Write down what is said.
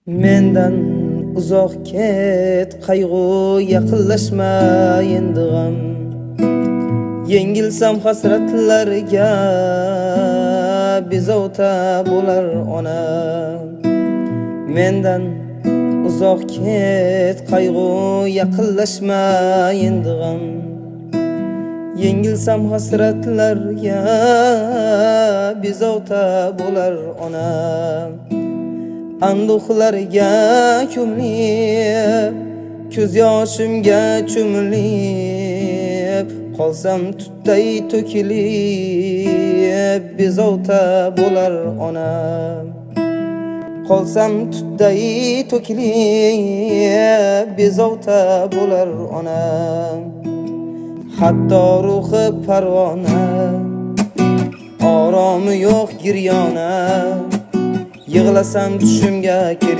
Mendan uzoq ket, qayg'u yaqinlashma endi g'am. Yengilsam hasratlarga bezovta bo'lar onam. Mendan uzoq ket, qayg'u yaqinlashma endi g'am. Yengilsam hasratlarga bezovta bo'lar onam. Anduhlarga ko'milib, ko'z yoshimga cho'milib, qolsam tutday to'kilib, bezovta bo'lar onam. Qolsam tutday to'kilib, bezovta bo'lar onam. Hatto ruhi parvona, oromi yo'q giryona, yig'lasam tushimga kirib